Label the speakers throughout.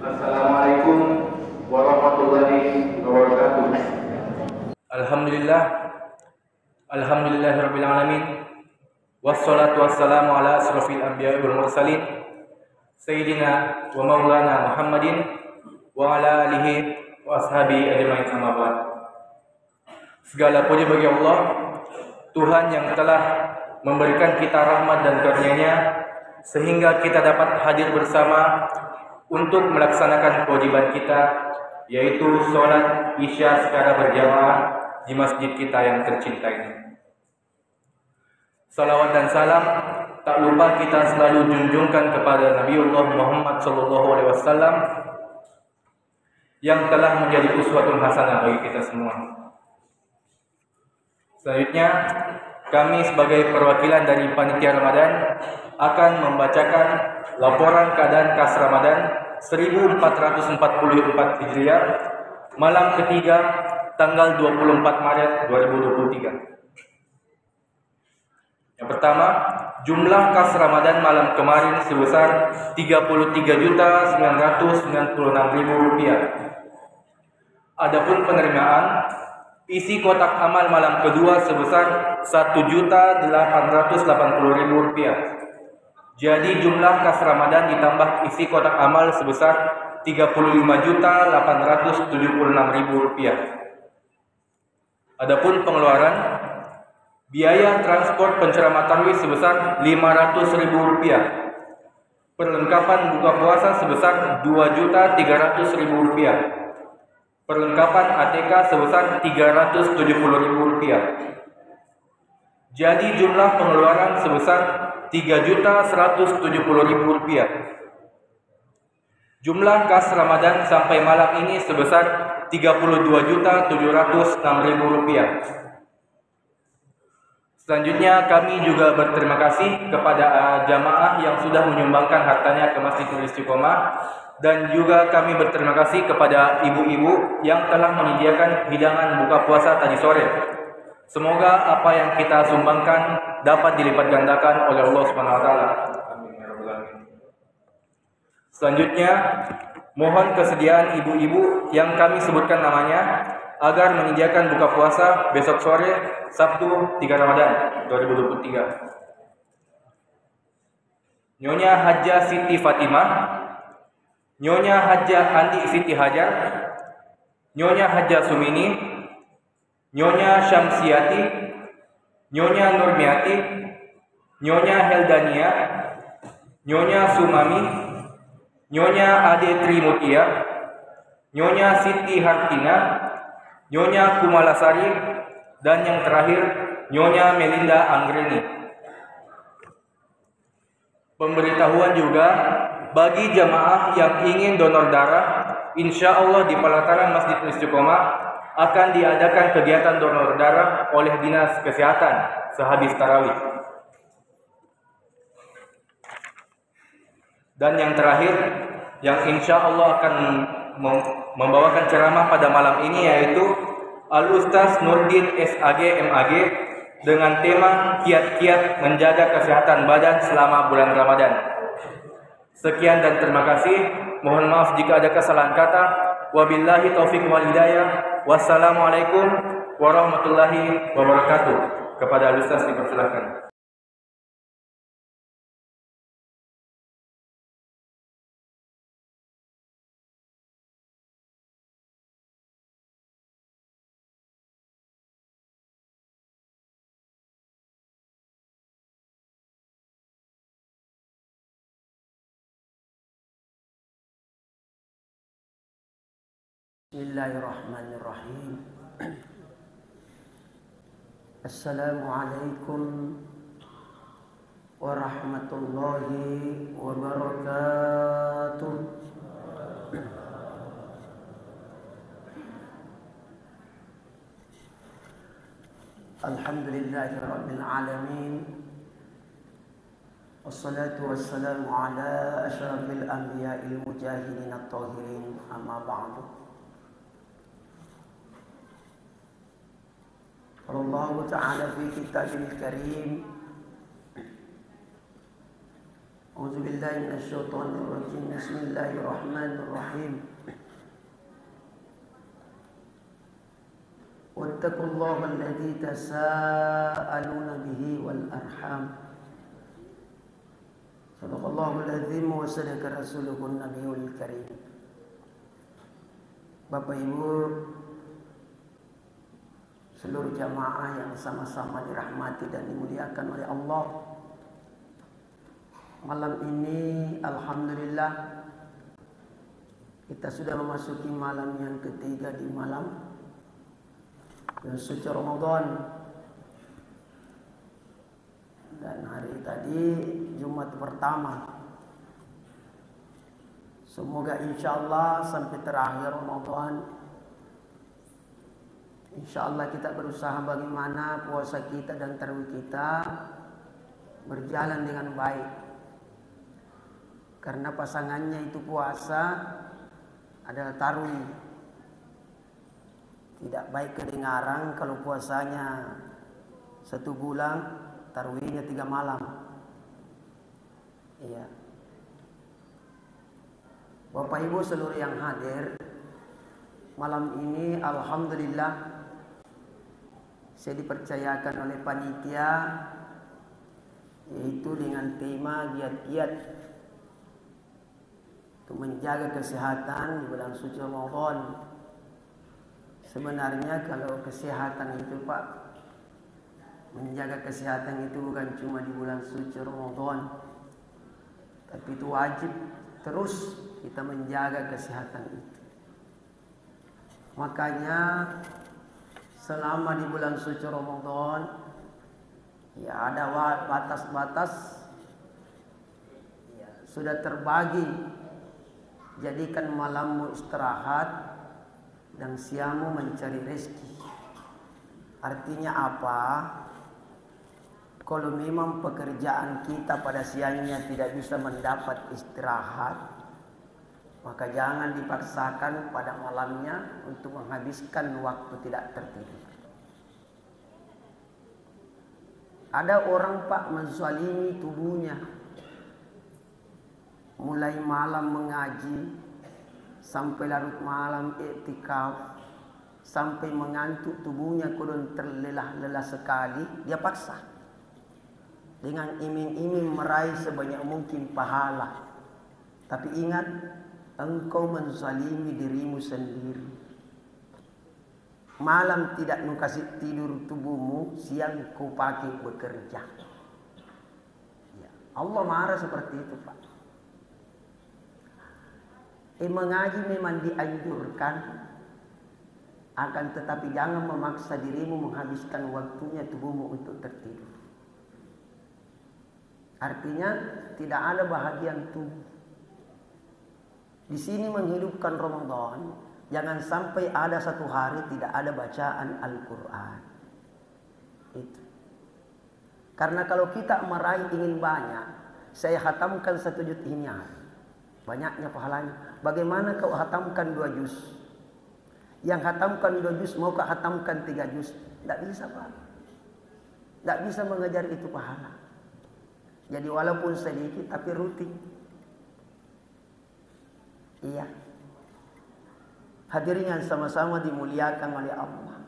Speaker 1: Assalamualaikum warahmatullahi wabarakatuh.
Speaker 2: Alhamdulillah, alhamdulillahirabbil alamin. Wassalatu wassalamu ala asrofil anbiya'i wal mursalin sayyidina wa maulana Muhammadin wa ala alihi wa ashabihi ajma'in, amma ba'd. Segala puji bagi Allah, Tuhan yang telah memberikan kita rahmat dan karunia-Nya sehingga kita dapat hadir bersama untuk melaksanakan kewajiban kita, yaitu sholat Isya secara berjamaah di masjid kita yang tercinta ini. Salawat dan salam tak lupa kita selalu junjungkan kepada Nabiullah Muhammad SAW yang telah menjadi uswatun hasanah bagi kita semua. Selanjutnya, kami sebagai perwakilan dari Panitia Ramadan akan membacakan laporan keadaan kas Ramadan 1444 Hijriah malam ketiga tanggal 24 Maret 2023. Yang pertama, jumlah kas Ramadan malam kemarin sebesar Rp33.996.000. Adapun penerimaan isi kotak amal malam kedua sebesar Rp1.880.000. Jadi jumlah kas Ramadan ditambah isi kotak amal sebesar Rp35.876.000. Adapun pengeluaran biaya transport penceramah tarawih sebesar Rp500.000. Perlengkapan buka puasa sebesar Rp2.300.000. Perlengkapan ATK sebesar Rp370.000. Jadi jumlah pengeluaran sebesar Rp3.170.000. Jumlah kas Ramadan sampai malam ini sebesar Rp32.706.000. Selanjutnya kami juga berterima kasih kepada jamaah yang sudah menyumbangkan hartanya ke Masjidil Istiqomah, dan juga kami berterima kasih kepada ibu-ibu yang telah menyediakan hidangan buka puasa tadi sore. Semoga apa yang kita sumbangkan dapat dilipat gandakan oleh Allah Subhanahu wa taala. Amin ya rabbal alamin. Selanjutnya, mohon kesediaan ibu-ibu yang kami sebutkan namanya agar menyediakan buka puasa besok sore Sabtu 3 Ramadan 2023. Nyonya Hajjah Siti Fatimah, Nyonya Hajjah Andi Siti Hajar, Nyonya Hajjah Sumini, Nyonya Syamsiati, Nyonya Nurmiati, Nyonya Heldania, Nyonya Sumami, Nyonya Ade Trimutia, Nyonya Siti Hartina, Nyonya Kumalasari, dan yang terakhir Nyonya Melinda Anggreni. Pemberitahuan juga bagi jamaah yang ingin donor darah, insya Allah di pelataran Masjid Istiqomah akan diadakan kegiatan donor darah oleh Dinas Kesehatan sehabis tarawih. Dan yang terakhir, yang insya Allah akan membawakan ceramah pada malam ini yaitu Al-Ustaz Nurdin SAG MAG dengan tema kiat-kiat menjaga kesehatan badan selama bulan Ramadan. Sekian dan terima kasih. Mohon maaf jika ada kesalahan kata. Wabillahi taufiq wal hidayah. Wassalamualaikum warahmatullahi wabarakatuh. Kepada Al-Ustaz dipersilakan.
Speaker 3: Bismillahirrahmanirrahim. Assalamualaikum warahmatullahi wabarakatuh. Alhamdulillahirabbil alamin. Wassalatu wassalamu ala asyrafil anbiya'il mujahidin at-tahirin, amma ba'du. Allah Ta'ala fi kitabih karim أعوذ بالله من الشيطان الرجيم. بسم الله الرحمن الرحيم. واتقوا الله الذي تساءلون به والأرحام. صدق الله العظيم وصدق رسوله النبي الكريم. Bapak Ibu, seluruh jamaah yang sama-sama dirahmati dan dimuliakan oleh Allah. Malam ini alhamdulillah kita sudah memasuki malam yang ketiga di malam yang suci Ramadan. Dan hari tadi Jumat pertama. Semoga insyaallah sampai terakhir Ramadan, insyaallah kita berusaha bagaimana puasa kita dan tarawih kita berjalan dengan baik. Karena pasangannya itu puasa adalah tarawih. Tidak baik kedengaran kalau puasanya 1 bulan, tarawihnya 3 malam. Iya. Bapak Ibu seluruh yang hadir, malam ini alhamdulillah saya dipercayakan oleh panitia yaitu dengan tema giat-giat untuk menjaga kesehatan di bulan suci Ramadan. Sebenarnya kalau kesehatan itu Pak, menjaga kesehatan itu bukan cuma di bulan suci Ramadan, tapi itu wajib terus kita menjaga kesehatan itu. Makanya selama di bulan suci Ramadan ya ada batas-batas ya, sudah terbagi. Jadikan malammu istirahat dan siangmu mencari rezeki. Artinya apa? Kalau memang pekerjaan kita pada siangnya tidak bisa mendapat istirahat, maka jangan dipaksakan pada malamnya untuk menghabiskan waktu tidak tertidur. Ada orang Pak menzalimi tubuhnya, mulai malam mengaji sampai larut malam iktikaf, sampai mengantuk tubuhnya kurang terlelah-lelah sekali, dia paksa dengan iming-iming meraih sebanyak mungkin pahala. Tapi ingat, engkau menzalimi dirimu sendiri. Malam tidak kasih tidur tubuhmu, siang kau pakai bekerja. Ya, Allah marah seperti itu Pak. Mengaji memang dianjurkan, akan tetapi jangan memaksa dirimu menghabiskan waktunya tubuhmu untuk tertidur. Artinya tidak ada bahagian tubuh. Di sini menghidupkan Ramadan, jangan sampai ada satu hari tidak ada bacaan Al-Quran. Itu. Karena kalau kita meraih ingin banyak, saya khatamkan 1 juz ini hari. Banyaknya pahalanya. Bagaimana kau khatamkan 2 juz? Yang khatamkan 2 juz mau kau khatamkan 3 juz? Tidak bisa Pak. Tidak bisa mengejar itu pahala. Jadi walaupun sedikit tapi rutin. Iya. Hadirin yang sama-sama dimuliakan oleh Allah.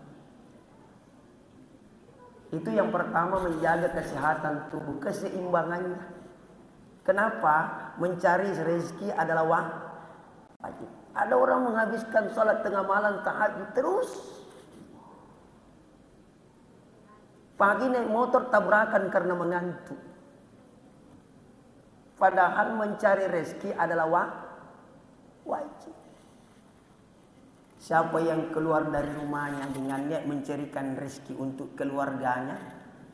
Speaker 3: Itu yang pertama, menjaga kesehatan tubuh, keseimbangannya. Kenapa? Mencari rezeki adalah wajib. Ada orang menghabiskan salat tengah malam tahajud terus. Pagi naik motor tabrakan karena mengantuk. Padahal mencari rezeki adalah wajib. Siapa yang keluar dari rumahnya dengan niat mencarikan rezeki untuk keluarganya,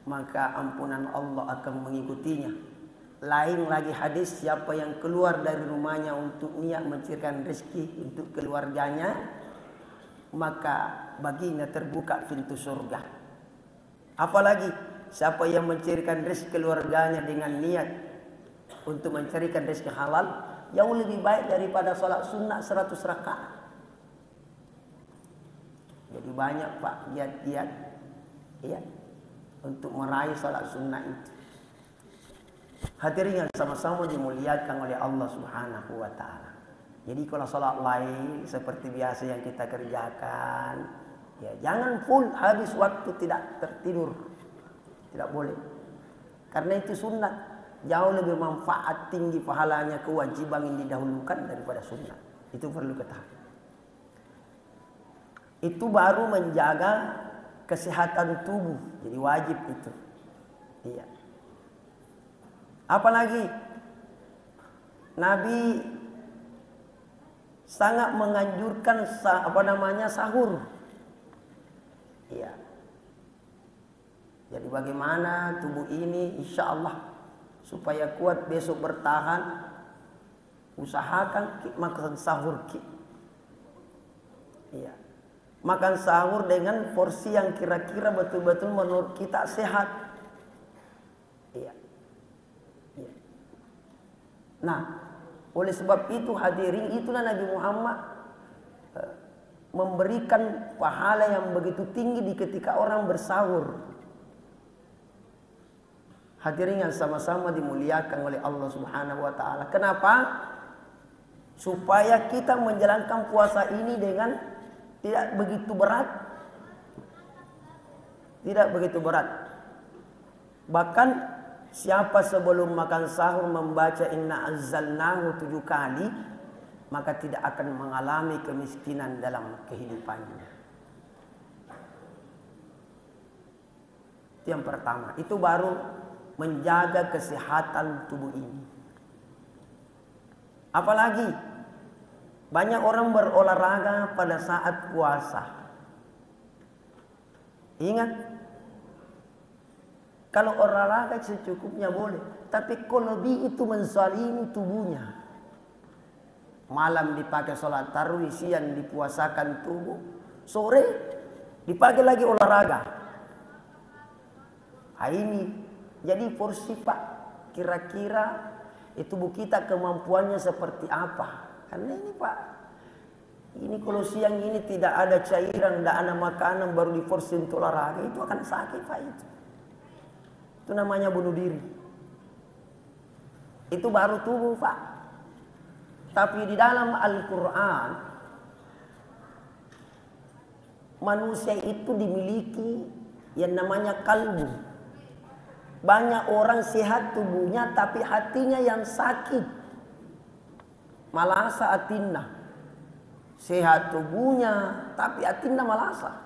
Speaker 3: maka ampunan Allah akan mengikutinya. Lain lagi hadis, siapa yang keluar dari rumahnya untuk niat mencarikan rezeki untuk keluarganya, maka baginya terbuka pintu surga. Apalagi siapa yang mencarikan rezeki keluarganya dengan niat untuk mencarikan rezeki halal, jauh lebih baik daripada sholat sunnah 100 rakaat. Jadi banyak Pak giat-giat ya, untuk meraih sholat sunnah itu. Hadirin yang sama-sama dimuliakan oleh Allah Subhanahu wa taala. Jadi kalau salat lain seperti biasa yang kita kerjakan, ya jangan full habis waktu tidak tertidur. Tidak boleh. Karena itu sunnah. Jauh lebih manfaat tinggi pahalanya, kewajiban yang didahulukan daripada sunnah. Itu perlu ketahui. Itu baru menjaga kesehatan tubuh. Jadi wajib itu. Iya. Apalagi Nabi sangat menganjurkan sahur. Iya. Jadi bagaimana tubuh ini insya Allah supaya kuat besok bertahan, usahakan makan sahur. Iya. Makan sahur dengan porsi yang kira-kira betul-betul menurut kita sehat. Iya. Iya. Nah, oleh sebab itu hadirin, itulah Nabi Muhammad memberikan pahala yang begitu tinggi di ketika orang bersahur. Hadirin yang sama-sama dimuliakan oleh Allah Subhanahu wa taala. Kenapa? Supaya kita menjalankan puasa ini dengan tidak begitu berat. Tidak begitu berat. Bahkan siapa sebelum makan sahur membaca inna anzalnahu 7 kali, maka tidak akan mengalami kemiskinan dalam kehidupannya. Itu yang pertama. Itu baru menjaga kesehatan tubuh ini. Apalagi banyak orang berolahraga pada saat puasa. Ingat, kalau olahraga secukupnya boleh, tapi kalau lebih itu menzalimi tubuhnya. Malam dipakai sholat tarawih, siang dipuasakan tubuh, sore dipakai lagi olahraga. Ini jadi porsi Pak, kira-kira itu tubuh kita kemampuannya seperti apa? Karena ini Pak, ini kalau siang ini tidak ada cairan, tidak ada makanan, baru di porsi untuk olahraga, itu akan sakit Pak itu. Itu namanya bunuh diri. Itu baru tubuh Pak. Tapi di dalam Al-Quran, manusia itu dimiliki yang namanya kalbu. Banyak orang sehat tubuhnya tapi hatinya yang sakit. Malasa atinna. Sehat tubuhnya tapi atinna malasa.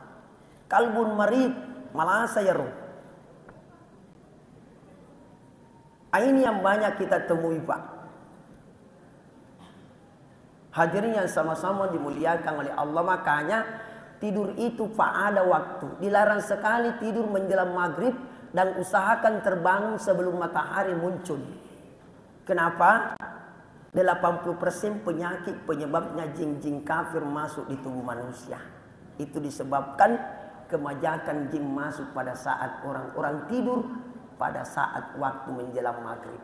Speaker 3: Kalbun marid malasa ya roh. Ini yang banyak kita temui Pak. Hadirin yang sama-sama dimuliakan oleh Allah. Makanya tidur itu Pak ada waktu. Dilarang sekali tidur menjelang maghrib. Dan usahakan terbangun sebelum matahari muncul. Kenapa? 80% penyakit penyebabnya jin-jin kafir masuk di tubuh manusia. Itu disebabkan kemajakan jin masuk pada saat orang-orang tidur, pada saat waktu menjelang maghrib.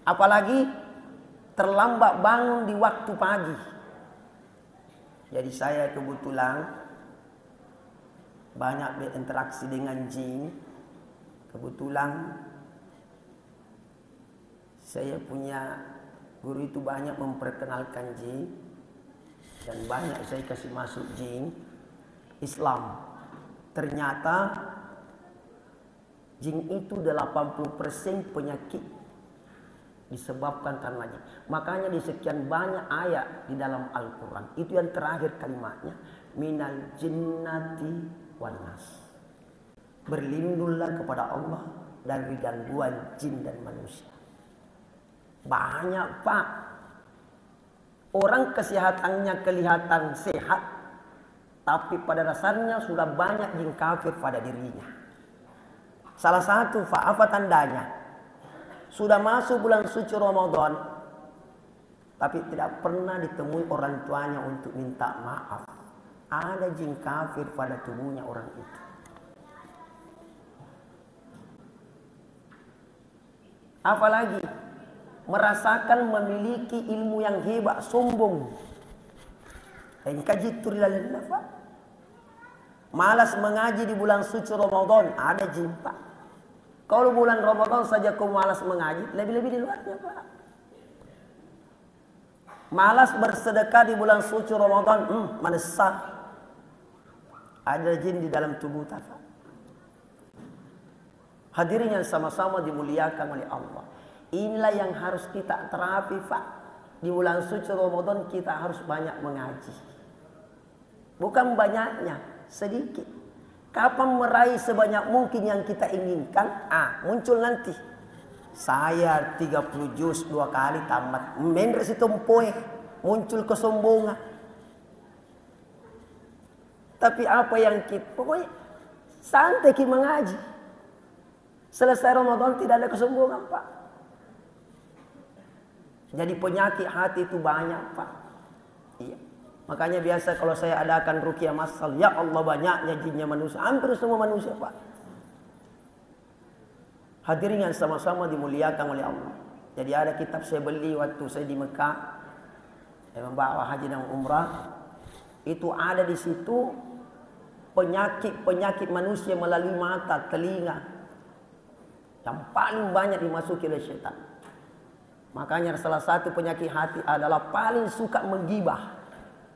Speaker 3: Apalagi terlambat bangun di waktu pagi. Jadi saya kebetulan banyak berinteraksi dengan jin. Kebetulan saya punya guru itu banyak memperkenalkan jin. Dan banyak saya kasih masuk jin Islam. Ternyata jin itu 80% penyakit disebabkan karena jin. Makanya di sekian banyak ayat di dalam Al-Quran, itu yang terakhir kalimatnya, minal jinnati wanas. Berlindunglah kepada Allah dari gangguan jin dan manusia. Banyak Pak. Orang kesehatannya kelihatan sehat, tapi pada dasarnya sudah banyak jin kafir pada dirinya. Salah satu Pak, apa tandanya? Sudah masuk bulan suci Ramadan, tapi tidak pernah ditemui orang tuanya untuk minta maaf. Ada jin kafir pada tubuhnya orang itu. Apalagi merasakan memiliki ilmu yang hebat, sombong. Malas mengaji di bulan suci Ramadan, ada jin Pak. Kalau bulan Ramadan saja kau malas mengaji, lebih-lebih di luarnya, Pak. Malas bersedekah di bulan suci Ramadan, menesah. Ada jin di dalam tubuh Pak. Hadirin yang sama-sama dimuliakan oleh Allah. Inilah yang harus kita terapi, Pak. Di bulan suci Ramadan kita harus banyak mengaji. Bukan banyaknya, sedikit. Kapan meraih sebanyak mungkin yang kita inginkan? Muncul nanti. Saya 30 juz 2 kali tamat. Menres itu empoe. Muncul kesombongan. Tapi apa yang kita... Pokoknya santai kita mengaji. Selesai Ramadan tidak ada kesombongan, Pak. Jadi penyakit hati itu banyak, Pak. Iya. Makanya biasa kalau saya adakan ruqyah masal, ya Allah banyaknya jinnya manusia, hampir semua manusia, Pak. Hadirin yang sama-sama dimuliakan oleh Allah. Jadi ada kitab saya beli waktu saya di Mekah, saya membawa haji dan umrah. Itu ada di situ penyakit manusia melalui mata, telinga, yang paling banyak dimasuki oleh syaitan. Makanya salah satu penyakit hati adalah paling suka menggibah.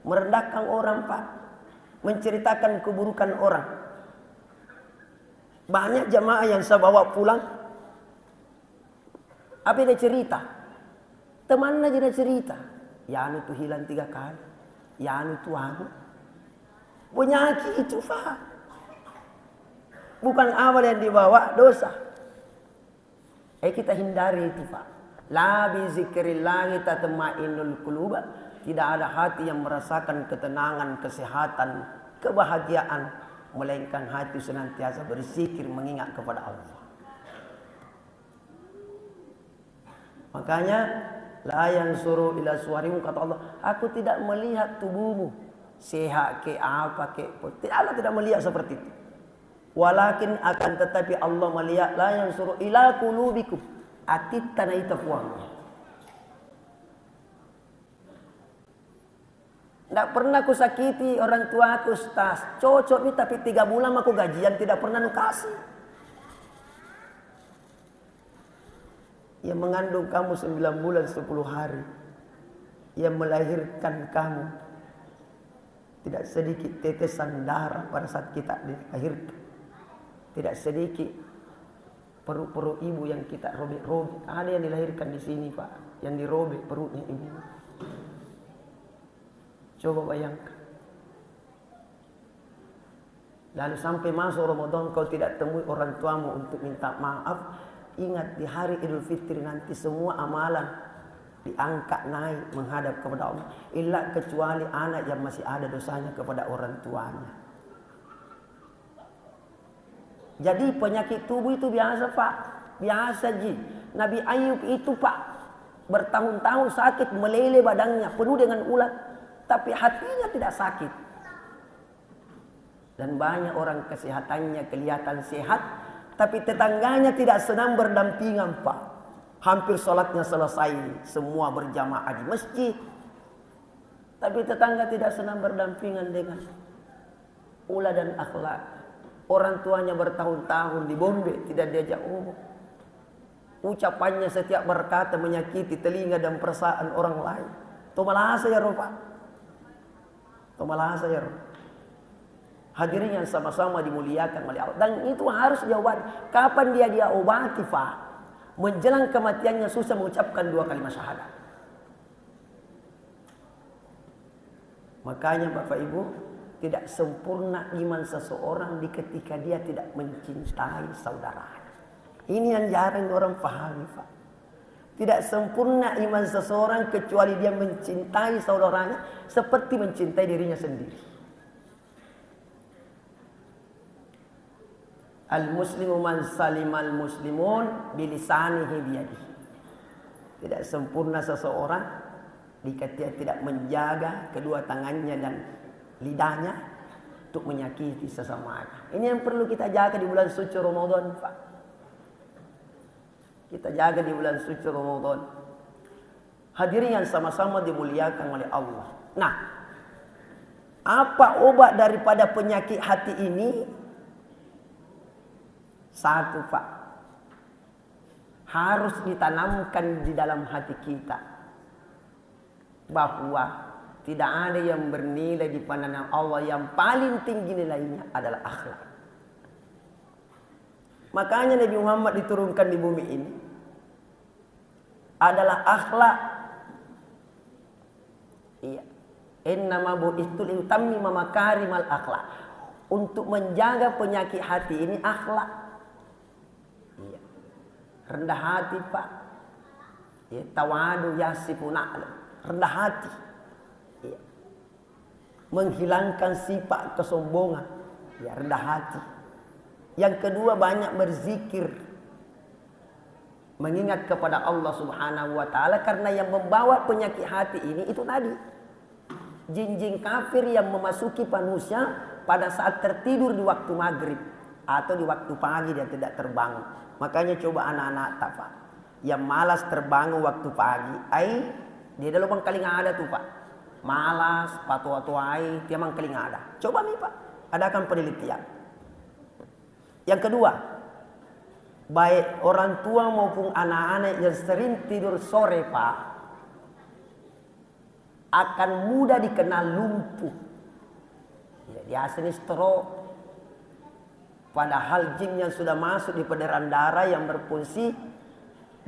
Speaker 3: Merendahkan orang, Pak. Menceritakan keburukan orang. Banyak jamaah yang saya bawa pulang. Apa dia cerita? Temannya dia cerita. Ya anu tuh hilang 3 kali. Ya anu tuh anu. Penyakit itu, Pak. Bukan amal yang dibawa, dosa. Kita hindari itu, Pak. La bi zikrillahi tatma'innul qulub. Tidak ada hati yang merasakan ketenangan, kesehatan, kebahagiaan, melainkan hati senantiasa berzikir mengingat kepada Allah. Makanya la yansuru ila suwarikum, kata Allah, aku tidak melihat tubuhmu sehat ke apa ke, Allah tidak melihat seperti itu. Walakin akan tetapi Allah melihat la yansuru ila qulubikum, atittana itafuang. Tidak pernah aku sakiti orang tua aku, Ustaz. Cocok nih, tapi 3 bulan aku gajian tidak pernah aku kasih. Yang mengandung kamu 9 bulan 10 hari. Yang melahirkan kamu. Tidak sedikit tetesan darah pada saat kita dilahirkan. Tidak sedikit perut-perut ibu yang kita robek-robek. Ada yang dilahirkan di sini, Pak. Yang dirobek perutnya ibu. Coba bayangkan. Lalu sampai masuk Ramadan kau tidak temui orang tuamu untuk minta maaf. Ingat di hari Idul Fitri nanti semua amalan diangkat naik menghadap kepada Allah. Illa kecuali anak yang masih ada dosanya kepada orang tuanya. Jadi penyakit tubuh itu biasa, Pak. Biasa, Ji. Nabi Ayub itu, Pak, bertahun-tahun sakit, meleleh badannya, penuh dengan ulat. Tapi hatinya tidak sakit. Dan banyak orang kesehatannya kelihatan sehat, tapi tetangganya tidak senang berdampingan, Pak. Hampir sholatnya selesai, semua berjamaah di masjid. Tapi tetangga tidak senang berdampingan dengan ulah dan akhlak. Orang tuanya bertahun-tahun di Bombe, tidak diajak umum. Ucapannya setiap berkata menyakiti telinga dan perasaan orang lain. Tomalah saya, Pak. Malah saya hadirin yang sama-sama dimuliakan oleh Allah. Dan itu harus jawab. Kapan dia obati, Pak? Menjelang kematiannya susah mengucapkan 2 kalimat syahadat. Makanya Bapak Ibu, tidak sempurna iman seseorang di ketika dia tidak mencintai saudaranya. Ini yang jarang orang pahami, Pak. Tidak sempurna iman seseorang kecuali dia mencintai saudaranya seperti mencintai dirinya sendiri. Al-muslimu man salimal muslimun bilisanihi biyadihi. Tidak sempurna seseorang jika dia tidak menjaga kedua tangannya dan lidahnya untuk menyakiti sesamanya. Ini yang perlu kita jaga di bulan suci Ramadan, Pak. Kita jaga di bulan suci Ramadan. Hadirin yang sama-sama dimuliakan oleh Allah. Nah, apa obat daripada penyakit hati ini? Satu, Pak. harus ditanamkan di dalam hati kita bahwa tidak ada yang bernilai di pandangan Allah yang paling tinggi nilainya adalah akhlak. Makanya Nabi Muhammad diturunkan di bumi ini adalah akhlak. Iya. Innama bu'ithu liutammima makarimal akhlak. Untuk menjaga penyakit hati ini akhlak. Iya. Rendah hati, Pak. Ya, tawadu yasifuna. Rendah hati. Ya. Menghilangkan sifat kesombongan. Ya, rendah hati. Yang kedua, banyak berzikir. Mengingat kepada Allah Subhanahu wa taala, karena yang membawa penyakit hati ini itu tadi. Jin-jin kafir yang memasuki manusia pada saat tertidur di waktu maghrib atau di waktu pagi dia tidak terbangun. Makanya coba anak-anak Pak yang malas terbangun waktu pagi, dia ada lubang kali nggak ada tuh Pak. Malas, patu-patuai, dia memang kali nggak ada. Coba nih Pak, adakan penelitian. Yang kedua, baik orang tua maupun anak-anak yang sering tidur sore Pak, akan mudah dikenal lumpuh. Ya, dia sini stroke. Padahal jin yang sudah masuk di peredaran darah yang berfungsi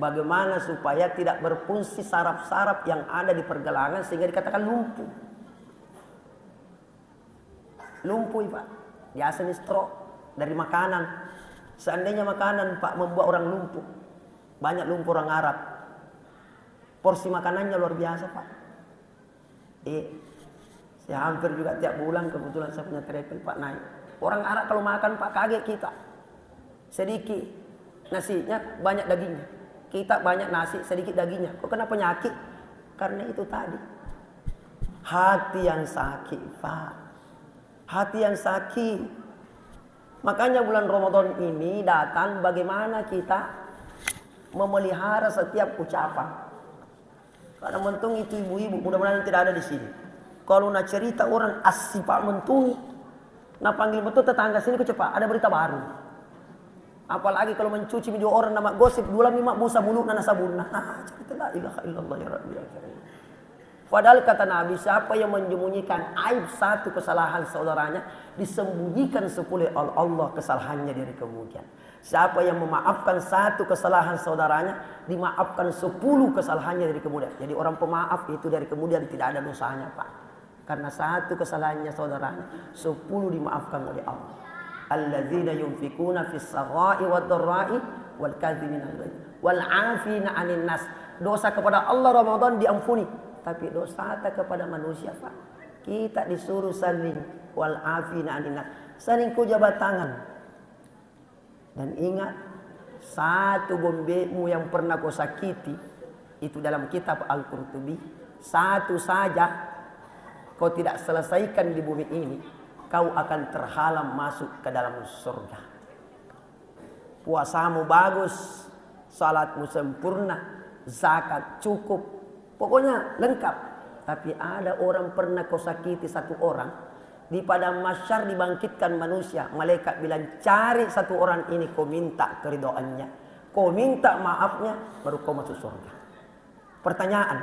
Speaker 3: bagaimana supaya tidak berfungsi saraf-saraf yang ada di pergelangan sehingga dikatakan lumpuh. Lumpuh Pak. Dia sini stroke dari makanan. Seandainya makanan Pak membuat orang lumpuh. Banyak lumpuh orang Arab. Porsi makanannya luar biasa Pak. Saya hampir juga tiap bulan kebetulan saya punya travel Pak naik. Orang Arab kalau makan Pak kaget kita. Sedikit nasinya banyak dagingnya. Kita banyak nasi sedikit dagingnya. Kok kena penyakit? Karena itu tadi. Hati yang sakit Pak. Hati yang sakit. Makanya bulan Ramadan ini datang bagaimana kita memelihara setiap ucapan. Karena mentung itu ibu-ibu mudah-mudahan tidak ada di sini. Kalau nak cerita orang asli Pak mentung. Nah panggil betul tetangga sini cepat ada berita baru. Apalagi kalau mencuci video orang nama gosip dua lima musa mulut nana sabun. Nah cerita la ilaha illallah ya Rabbi. Padahal kata Nabi, siapa yang menyembunyikan aib satu kesalahan saudaranya, disembunyikan 10 oleh Allah kesalahannya dari kemudian. Siapa yang memaafkan satu kesalahan saudaranya, dimaafkan 10 kesalahannya dari kemudian. Jadi orang pemaaf itu dari kemudian tidak ada dosanya Pak. Karena satu kesalahannya saudaranya, 10 dimaafkan oleh Allah. Alladzina yunfikuna fis sarai wad dharrai wal kadhimina wal 'afina 'anil nas. Dosa kepada Allah Ramadan diampuni, tapi dosa kepada manusia Pak. Kita disuruh saling wal 'afina 'anil nas. Saling jabat tangan. Dan ingat, satu gombekmu yang pernah kau sakiti, itu dalam kitab Al-Qurtubi, satu saja kau tidak selesaikan di bumi ini, kau akan terhalang masuk ke dalam surga. Puasamu bagus, salatmu sempurna, zakat cukup, pokoknya lengkap. Tapi ada orang pernah kau sakiti satu orang, di padang mahsyar dibangkitkan manusia, malaikat bilang cari satu orang ini, kau minta keridoannya, kau minta maafnya, baru kau masuk surga. Pertanyaan,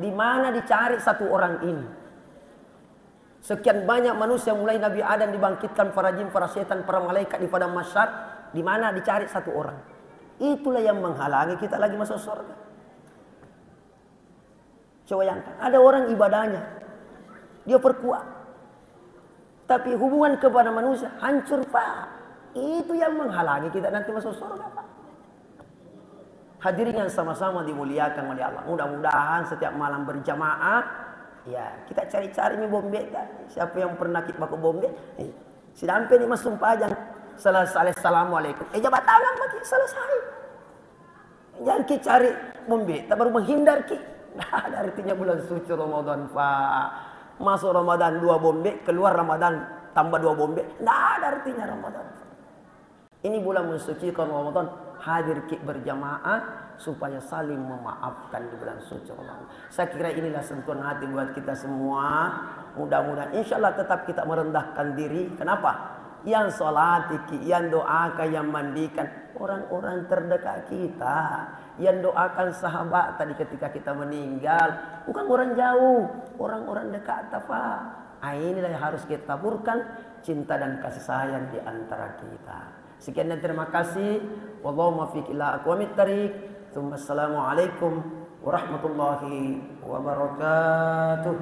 Speaker 3: di mana dicari satu orang ini? Sekian banyak manusia mulai Nabi Adam dibangkitkan para jin, para setan, para malaikat di padang mahsyar, di mana dicari satu orang? Itulah yang menghalangi kita lagi masuk surga. Coba bayangkan, ada orang ibadahnya, dia perkuat, tapi hubungan kepada manusia hancur Pak. Itu yang menghalangi kita nanti masuk surga Pak. Hadirin yang sama-sama dimuliakan oleh Allah. Mudah-mudahan setiap malam berjamaah, ya, kita cari-cari nih bombe. Siapa yang pernah kita pakai bombe? Sedampai nih masuk pajang. Selesai assalamualaikum. Jabat tangan lagi selesai. Jangan kita cari bombe, tak baru menghindar ki. Nah, ada artinya bulan suci Ramadan Pak. Masuk Ramadan 2 bombe, keluar Ramadan tambah 2 bombe. Nah, ada artinya Ramadan. Ini bulan mensucikan Ramadan. Hadir ki berjamaah supaya saling memaafkan di bulan suci Ramadan. Saya kira inilah sentuhan hati buat kita semua. Mudah-mudahan insya Allah tetap kita merendahkan diri. Kenapa? Yang sholat, yang doakan, yang mandikan orang-orang terdekat kita. Yang doakan sahabat tadi ketika kita meninggal. Bukan orang jauh, orang-orang dekat tafa. Inilah yang harus kita taburkan, cinta dan kasih sayang di antara kita. Sekian dan terima kasih. Wallahu muwaffiq ila aqwamit thariq. Assalamualaikum warahmatullahi wabarakatuh.